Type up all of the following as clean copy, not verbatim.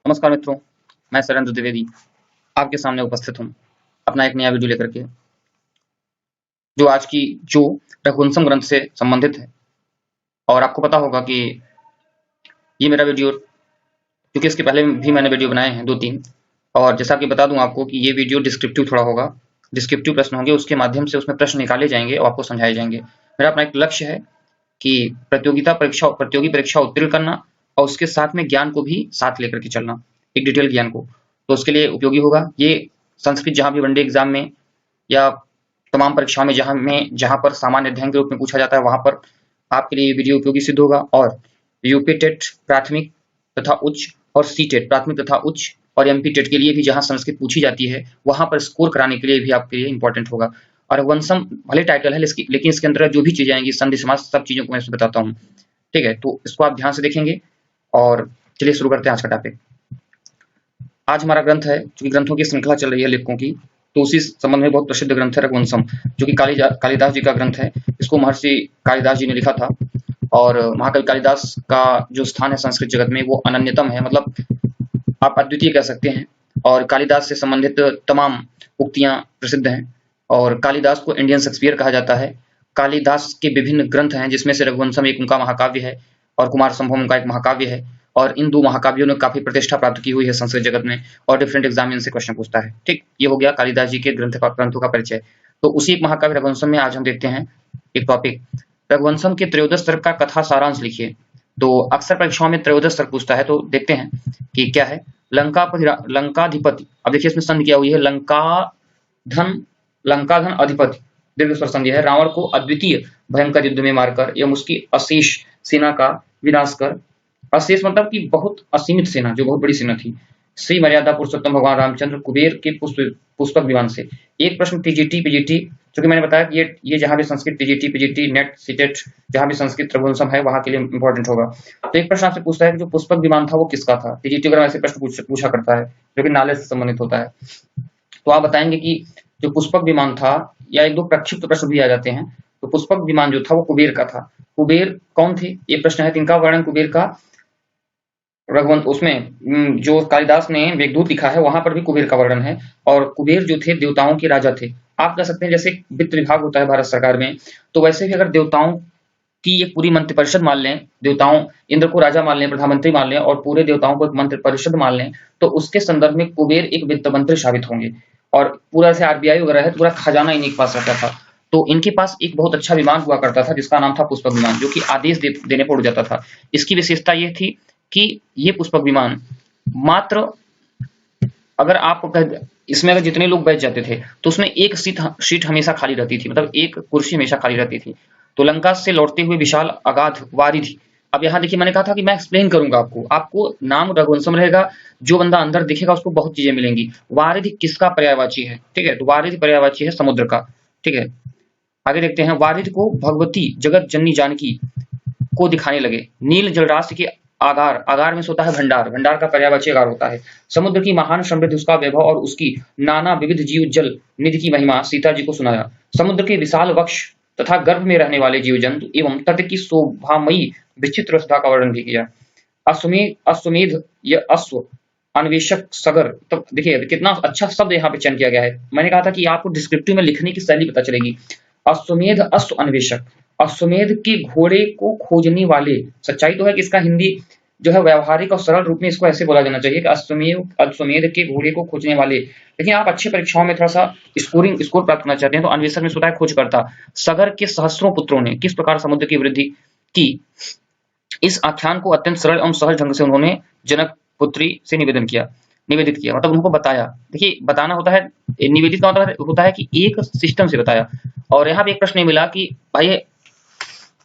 नमस्कार मित्रों, मैं सरेंद्र द्विवेदी आपके सामने उपस्थित हूँ अपना एक नया वीडियो लेकर के, जो आज की जो रघुवंशम ग्रंथ से संबंधित है। और आपको पता होगा कि ये मेरा वीडियो, क्योंकि इसके पहले भी मैंने वीडियो बनाए हैं 2-3, और जैसा कि बता दूं आपको कि ये वीडियो डिस्क्रिप्टिव थोड़ा होगा, डिस्क्रिप्टिव प्रश्न होंगे, उसके माध्यम से उसमें प्रश्न निकाले जाएंगे और आपको समझाए जाएंगे। मेरा अपना एक लक्ष्य है कि प्रतियोगी परीक्षा उत्तीर्ण करना और उसके साथ में ज्ञान को भी साथ लेकर के चलना, एक डिटेल ज्ञान को। तो उसके लिए उपयोगी होगा ये संस्कृत, जहां भी वनडे एग्जाम में या तमाम परीक्षाओं में जहां पर सामान्य अध्ययन के रूप में पूछा जाता है, वहां पर आपके लिए ये वीडियो उपयोगी सिद्ध होगा। और यूपी टेट प्राथमिक तथा उच्च और सी टेट प्राथमिक तथा उच्च और एमपी टेट के लिए भी जहां संस्कृत पूछी जाती है, वहां पर स्कोर कराने के लिए भी आपके लिए इंपॉर्टेंट होगा। और रघुवंशम भले टाइटल है, लेकिन इसके अंदर जो भी चीजें आएंगी, संधि समास, सब चीजों को मैं इसमें बताता हूँ। ठीक है, तो इसको आप ध्यान से देखेंगे। और चलिए शुरू करते हैं आज का टॉपिक। आज हमारा ग्रंथ है, चूंकि ग्रंथों की श्रृंखला चल रही है लेखकों की, तो उसी संबंध में बहुत प्रसिद्ध ग्रंथ है रघुवंशम, जो कि कालिदास जी का ग्रंथ है। इसको महर्षि कालिदास जी ने लिखा था। और महाकवि कालिदास का जो स्थान है संस्कृत जगत में, वो अनन्यतम है, मतलब आप अद्वितीय कह सकते हैं। और कालिदास से संबंधित तमाम उक्तियां प्रसिद्ध हैं। और कालिदास को इंडियन शेक्सपियर कहा जाता है। कालिदास के विभिन्न ग्रंथ हैं, जिसमें से रघुवंशम एक उनका महाकाव्य है और कुमार संभवम उनका एक महाकाव्य है। और इन दो महाकाव्यों ने काफी प्रतिष्ठा प्राप्त की हुई है संस्कृत जगत में, और डिफरेंट एग्जाम इनसे क्वेश्चन पूछता है। ठीक, ये हो गया कालिदास जी के ग्रंथों का परिचय। तो उसी एक महाकाव्य रघुवंशम में आज हम देखते हैं एक टॉपिक, रघुवंशम के त्रयोदश सर्ग का कथा सारांश लिखिए। तो अक्सर परीक्षाओं में त्रयोदश सर्ग पूछता है, तो देखते हैं कि क्या है। लंकाधिपति, अब देखिए इसमें संधि क्या हुई है, लंकाधन अधिपति, दीर्घ स्वर संधि है। रावण को अद्वितीय भयंकर युद्ध में मारकर एवं उसकी अशेष सेना का विनाश कर, अशेष मतलब कि बहुत असीमित सेना, जो बहुत बड़ी सेना थी, श्री मर्यादा पुरुषोत्तम भगवान रामचंद्र कुबेर के पुष्पक विमान से। एक प्रश्न टीजीटी पीजीटी, क्योंकि मैंने बताया कि ये जहां भी Sanskrit TGT PGT net CTET जहां भी संस्कृत रघुवंशम है, वहां के लिए इंपॉर्टेंट होगा। तो एक प्रश्न आपसे पूछता है कि जो पुष्पक विमान था वो किसका था। टीजीटी वगैरह ऐसे प्रश्न पूछा करता है, जो कि नॉलेज से संबंधित होता है। तो आप बताएंगे कि जो पुष्पक विमान था, या एक दो प्रक्षिप्त प्रश्न भी आ जाते हैं। तो पुष्पक विमान जो था वो कुबेर का था। कुबेर कौन थे, ये प्रश्न है। इनका वर्णन कुबेर का रघुवंश, उसमें जो कालिदास ने मेघदूत लिखा है, वहां पर भी कुबेर का वर्णन है। और कुबेर जो थे देवताओं के राजा थे। आप कह सकते हैं जैसे वित्त विभाग होता है भारत सरकार में, तो वैसे भी अगर देवताओं की एक पूरी मंत्री परिषद मान लें, देवताओं इंद्र को राजा मान लें, प्रधानमंत्री मान लें, और पूरे देवताओं को एक मंत्री परिषद मान लें, तो उसके संदर्भ में कुबेर एक वित्त मंत्री साबित होंगे। और पूरा से आरबीआई वगैरह है, पूरा खजाना इन्हीं के पास रहता था। तो इनके पास एक बहुत अच्छा विमान हुआ करता था, जिसका नाम था पुष्पक विमान, जो कि आदेश देने पर उड़ जाता था। इसकी विशेषता यह थी कि ये पुष्पक विमान मात्र, अगर आप इसमें अगर जितने लोग बैठ जाते थे, तो उसमें एक सीट हमेशा खाली रहती थी, मतलब एक कुर्सी हमेशा खाली रहती थी। तो लंका से लौटते हुए विशाल अगाध वारिधि। अब यहाँ देखिए, मैंने कहा था कि मैं एक्सप्लेन करूंगा आपको नाम रघुवंशम रहेगा, जो बंदा अंदर दिखेगा उसको बहुत चीजें मिलेंगी। वारिधि किसका पर्यायवाची है, ठीक है, तो वारिधि पर्यायवाची है समुद्र का। ठीक है, आगे देखते हैं। वारिधि को भगवती जगत जननी जानकी को दिखाने लगे। नील जलराशि के आगार में होता है भंडार, भंडार का पर्यायवाची आगार होता है। समुद्र की महान समृद्धि, उसका वैभव और उसकी नाना विविध जीव जल निधि की महिमा सीता जी को सुनाया। समुद्र के विशाल वक्ष तथा गर्भ में रहने वाले जीव जंतु एवं तट की शोभामयी विचित्र सुधा का वर्णन भी किया। अश्वमेध यह अश्व अन्वेषक सगर, तो देखिए कितना अच्छा शब्द यहाँ पे चयन किया गया है। मैंने कहा था कि आपको डिस्क्रिप्टिव में लिखने की शैली पता चलेगी। अश्वमेध अश्व अन्वेषक, अश्वमेध के घोड़े को खोजने वाले। सच्चाई तो है कि इसका हिंदी जो है व्यवहारिक और सरल रूप में इसको ऐसे बोला जाना चाहिए कि अश्वमेध के घोड़े को खोजने वाले। लेकिन आप अच्छी परीक्षाओं में थोड़ा सा स्कोर प्राप्त करना चाहते हैं, तो अन्वेषक में होता है खोजकर्ता। सगर के सहस्रों पुत्रों ने किस प्रकार समुद्र की वृद्धि की, इस आख्यान को अत्यंत सरल एवं सहज ढंग से उन्होंने जनक पुत्री से निवेदित किया, मतलब उनको बताया। देखिए, बताना होता है, निवेदित का मतलब होता है कि एक सिस्टम से बताया। और यहाँ पे एक प्रश्न मिला कि भाई,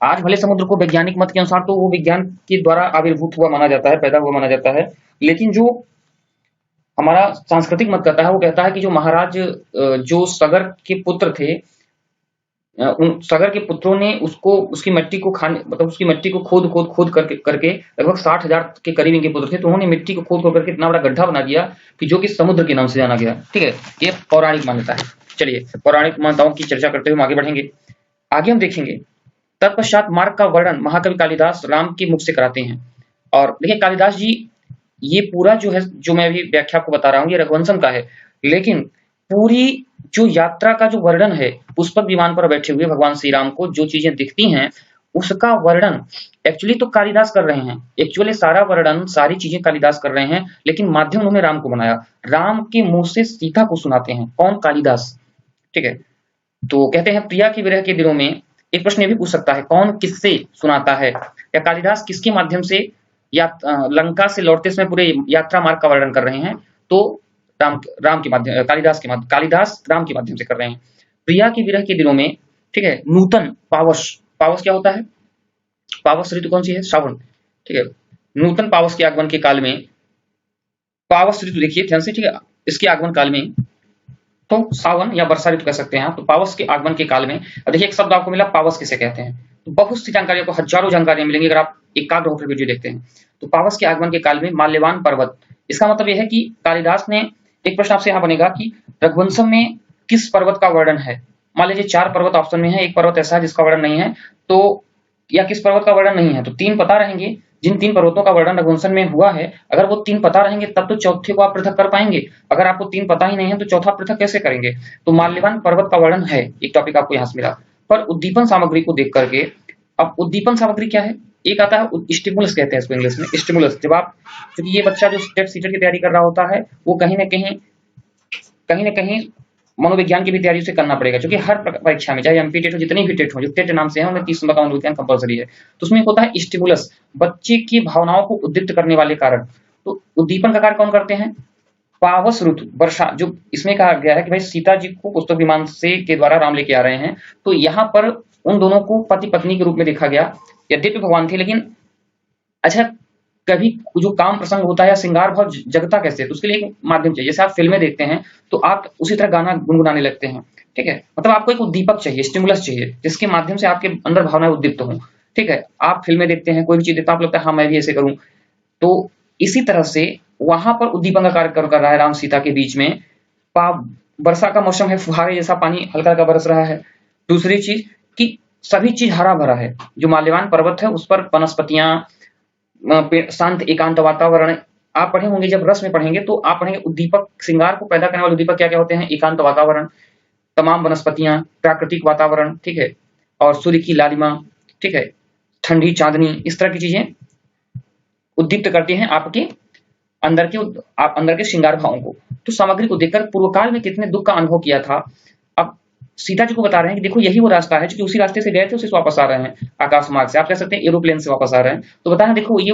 आज भले समुद्र को वैज्ञानिक मत के अनुसार तो वो विज्ञान के द्वारा आविर्भूत हुआ माना जाता है, पैदा हुआ माना जाता है, लेकिन जो हमारा सांस्कृतिक मत कहता है, वो कहता है कि जो महाराज जो सगर के पुत्र थे, उन सगर के पुत्रों ने उसकी मट्टी को खाने, मतलब उसकी मट्टी को खोद करके लगभग 60,000 के करीब इनके पुत्र थे, तो उन्होंने मिट्टी को खोद करके इतना बड़ा गड्ढा बना दिया कि जो कि समुद्र के नाम से जाना गया। ठीक है, ये पौराणिक मान्यता है। चलिए, पौराणिक मान्यताओं की चर्चा करते हुए हम आगे बढ़ेंगे। आगे हम देखेंगे तत्पश्चात मार्ग का वर्णन महाकवि कालिदास राम के मुख से कराते हैं। और देखिए, कालिदास जी ये पूरा जो है, जो मैं अभी व्याख्या आपको बता रहा हूँ, ये रघुवंशम का है। लेकिन पूरी जो यात्रा का जो वर्णन है, पुष्पक विमान पर बैठे हुए भगवान श्री राम को जो चीजें दिखती हैं, उसका वर्णन एक्चुअली तो कालिदास कर रहे हैं। एक्चुअली सारा वर्णन, सारी चीजें कालिदास कर रहे हैं, लेकिन माध्यम उन्होंने राम को बनाया। राम के मुंह से सीता को सुनाते हैं कौन? कालिदास। ठीक है। तो कहते हैं प्रिया के विरह के दिनों में, एक प्रश्न ये भी पूछ सकता है कौन किससे सुनाता है, या कालिदास किसके माध्यम से या लंका से लौटते समय पूरे यात्रा मार्ग का वर्णन कर रहे हैं? तो राम के माध्यम, कालिदास राम के माध्यम से कर रहे हैं। प्रिया के विरह के दिनों में, ठीक है, नूतन पावस, पावस क्या होता है? पावस ऋतु कौन सी है? श्रावण। ठीक है। नूतन पावस के आगमन के काल में, पावस ऋतु देखिए ध्यान से, ठीक है, इसके आगमन काल में, तो सावन या वर्षा ऋतु कह सकते हैं आप। तो पावस के आगमन के काल में, अब देखिए एक शब्द आपको मिला, पावस किसे कहते हैं। तो बहुत सी जानकारियों को, हजारों जानकारियां मिलेंगी अगर आप एकाग्र होकर वीडियो देखते हैं। तो पावस के आगमन के काल में माल्यवान पर्वत, इसका मतलब यह है कि कालिदास ने, एक प्रश्न आपसे यहाँ बनेगा कि रघुवंशम में किस पर्वत का वर्णन है? मान लीजिए 4 पर्वत ऑप्शन में है, एक पर्वत ऐसा है जिसका वर्णन नहीं है, तो या किस पर्वत का वर्णन नहीं है, तो 3 पता रहेंगे। जिन 3 पर्वतों का वर्णन रघुवंशम में हुआ है, अगर वो 3 पता रहेंगे तब तो चौथे को आप पृथक कर पाएंगे। अगर आपको 3 पता ही नहीं है तो चौथा पृथक कैसे करेंगे? तो माल्यवान पर्वत का वर्णन है, एक टॉपिक आपको यहाँ से मिला। पर उद्दीपन सामग्री को देख करके, अब उद्दीपन सामग्री क्या है? एक आता है स्टिमुलस, कहते हैं इसको इंग्लिश में स्टिमुलस। जब आप, क्योंकि ये बच्चा जो स्टेट सीटेट की तैयारी कर रहा होता है, वो कहीं ना कहीं मनोविज्ञान की भी तैयारी से करना पड़ेगा, क्योंकि हर परीक्षा में, चाहे एमपी टेट हो, जितनी भी टेट हो, जो टेट नाम से है, उनमें 30 नंबर का मनोविज्ञान कंपलसरी है। तो उसमें होता है स्टिमुलस, बच्चे की भावनाओं को उद्दीप्त करने वाले कारक। तो उद्दीपन का कार्य कौन करते हैं? पावस ऋतु, वर्षा। जो इसमें कहा गया है कि भाई सीता जी को पुष्पक विमान से के द्वारा राम लेके आ रहे हैं, तो यहाँ पर उन दोनों को पति पत्नी के रूप में देखा गया। यद्यपि भगवान थे, लेकिन अच्छा, कभी जो काम प्रसंग होता है या श्रृंगार भाव जगता कैसे, तो उसके लिए एक माध्यम चाहिए। जैसे आप फिल्में देखते हैं तो आप उसी तरह गाना गुनगुनाने लगते हैं। ठीक है, मतलब आपको एक उद्दीपक चाहिए, स्टिमुलस चाहिए, जिसके माध्यम से आपके अंदर भावनाएं उद्दीप्त हों। ठीक है, आप फिल्में देखते हैं, कोई भी चीज देखते हैं, आपको लगता है हाँ मैं भी ऐसे करूं। तो इसी तरह से वहां पर उद्दीपन का कार्य कर रहा है राम सीता के बीच में। वर्षा का मौसम है, फुहारे जैसा पानी हल्का हल्का बरस रहा है। दूसरी चीज कि सभी चीज हरा भरा है। जो माल्यवान पर्वत है उस पर वनस्पतियां, शांत एकांत वातावरण। आप पढ़े होंगे, जब रस में पढ़ेंगे तो आप पढ़ेंगे उद्दीपक, श्रृंगार को पैदा करने वाले उद्दीपक क्या क्या होते हैं? एकांत वातावरण, तमाम वनस्पतियां, प्राकृतिक वातावरण, ठीक है, और सूर्य की लालिमा, ठीक है, ठंडी चांदनी, इस तरह की चीजें उद्दीप्त करती हैं आपके अंदर के श्रृंगार भावों को। तो सामग्री को देखकर पूर्व काल में कितने दुख का अनुभव किया था। अब सीता जी को बता रहे हैं कि देखो यही वो रास्ता है, जो उसी रास्ते से गए थे उसी से वापस आ रहे हैं, आकाश मार्ग से, आप कह सकते हैं एरोप्लेन से वापस आ रहे हैं। तो बता रहे हैं देखो ये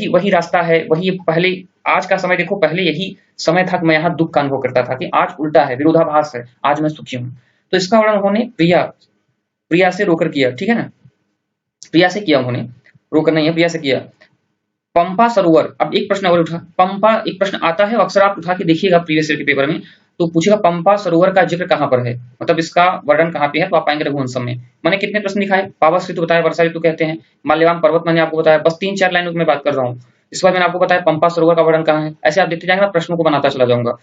वही रास्ता है, वही पहले, आज का समय देखो, पहले यही समय था कि मैं यहाँ दुख का अनुभव करता था, कि आज उल्टा है, विरोधाभास है, आज मैं सुखी हूँ। तो इसका वर्णन उन्होंने प्रिया से रोकर किया। ठीक है ना, प्रिया से किया उन्होंने, रोकर नहीं है, प्रिया से किया। पंपा सरोवर, अब एक प्रश्न और उठा, पंपा एक प्रश्न आता है, अक्सर आप उठा के देखिएगा प्रीवियस ईयर के पेपर में, तो पूछेगा पंपा सरोवर का जिक्र कहाँ पर है, मतलब इसका वर्णन कहाँ पे है, तो आप पाएंगे रघुवंशम में। मैंने कितने प्रश्न दिखाए? पावस ऋतु बताया, वर्षा ऋतु कहते हैं, माल्यवान पर्वत मैंने आपको बताया, बस 3-4 लाइनों की मैं बात कर रहा हूँ। इस बार मैंने आपको बताया पंपा सरोवर का वर्णन कहाँ है। ऐसे आप देखते जाएंगे, मैं प्रश्नों को बनाता चला जाऊंगा।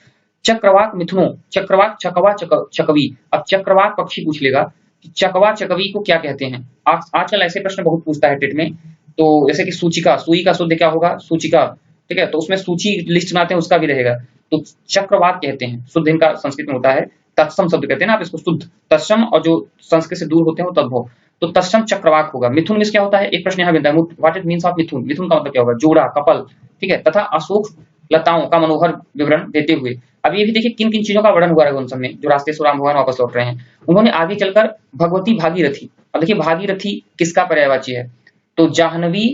चक्रवाक मिथुनो, चक्रवाक, चकवा, चकवी। अब चक्रवाक पक्षी पूछ लेगा कि चकवा चकवी को क्या कहते हैं। आजकल ऐसे प्रश्न बहुत पूछता है टेट में। तो जैसे कि सूचिका, सुई का शुद्ध क्या होगा? सूचिका। ठीक है, तो उसमें सूची लिस्ट बनाते हैं, उसका भी रहेगा। तो चक्रवाक कहते हैं, शुद्ध इनका संस्कृत में होता है, तत्सम शब्द कहते हैं ना आप इसको, शुद्ध तत्सम, और जो संस्कृत से दूर होते हैं वो तद्भव। तो तत्सम चक्रवाक होगा। मिथुन मीन्स क्या होता है? एक प्रश्न यहाँ बनता है, व्हाट इट मीन्स ऑफ मिथुन। मिथुन का मतलब क्या होगा? जोड़ा, कपल। ठीक है, तथा अशोक लताओं का मनोहर विवरण देते हुए। अब ये भी देखिए किन किन चीजों का वर्णन हुआ है उन समय, जो रास्ते से राम भगवान वापस लौट रहे हैं। उन्होंने आगे चलकर भगवती भागीरथी, अब देखिए भागीरथी किसका पर्यायवाची है? तो जाह्नवी,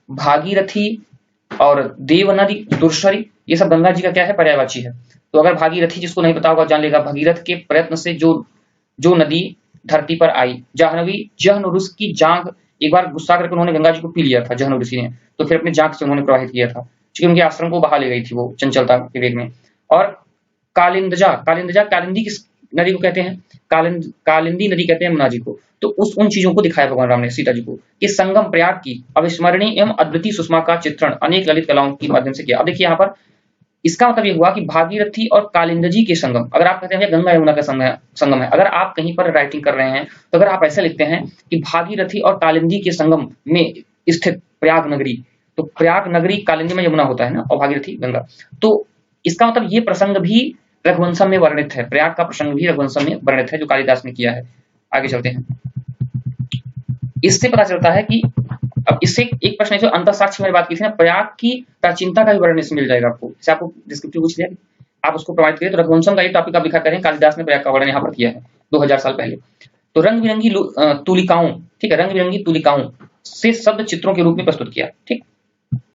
भागीरथी और देव नदी, दुर्शरी, ये सब गंगा जी का क्या है? पर्यायवाची है। तो अगर भागीरथी, जिसको नहीं पता होगा जान लेगा, भगीरथ के प्रयत्न से जो नदी धरती पर आई। जाह्नवी, जहन ऋषि की जांघ, एक बार गुस्सा करके उन्होंने गंगा जी को पी लिया था जहन ऋषि ने, तो फिर अपने जांघ से उन्होंने प्रवाहित किया था, क्योंकि उनके आश्रम को बहा ले गई थी वो चंचलता के वेग में। और कालिंदजा, कालिंदी किस नदी को कहते हैं? कालिंदी नदी कहते हैं यमुना जी को। तो उन चीजों को दिखाया भगवान राम ने सीता जी को, कि संगम प्रयाग की अविस्मरणीय एवं अद्वितीय सुषमा का चित्रण अनेक ललित कलाओं के माध्यम से किया। अब देखिए यहाँ पर इसका मतलब ये हुआ कि भागीरथी और कालिंदी के संगम, अगर आप कहते हैं गंगा यमुना का संगम है, अगर आप कहीं पर राइटिंग कर रहे हैं तो अगर आप ऐसे लिखते हैं कि भागीरथी और कालिंदी के संगम में स्थित प्रयाग नगरी, तो प्रयाग नगरी कालिंदी में यमुना होता है ना, और भागीरथी गंगा। तो इसका मतलब ये प्रसंग भी रघुवंशम में वर्णित है, प्रयाग का प्रसंग भी रघुवंशम में वर्णित है जो कालिदास ने किया है। आगे चलते हैं। इससे पता चलता है कि अब इससे एक प्रश्न है जो अंतःसाक्षी में बात की थी ना, प्रयाग की प्राचीनता का भी वर्णन इसमें मिल जाएगा आपको। जैसे आपको डिस्क्रिप्टिव पूछ लिया, आप उसको प्रमाणित करिए। तो रघुवंशम का ये टॉपिक आप लिखा करें, कालिदास ने प्रयाग का वर्णन यहाँ पर किया है 2000 साल पहले। तो रंग बिरंगी तुलिकाओं, ठीक है, रंग बिरंगी तुलिकाओं से शब्द चित्रों के रूप में प्रस्तुत किया, ठीक।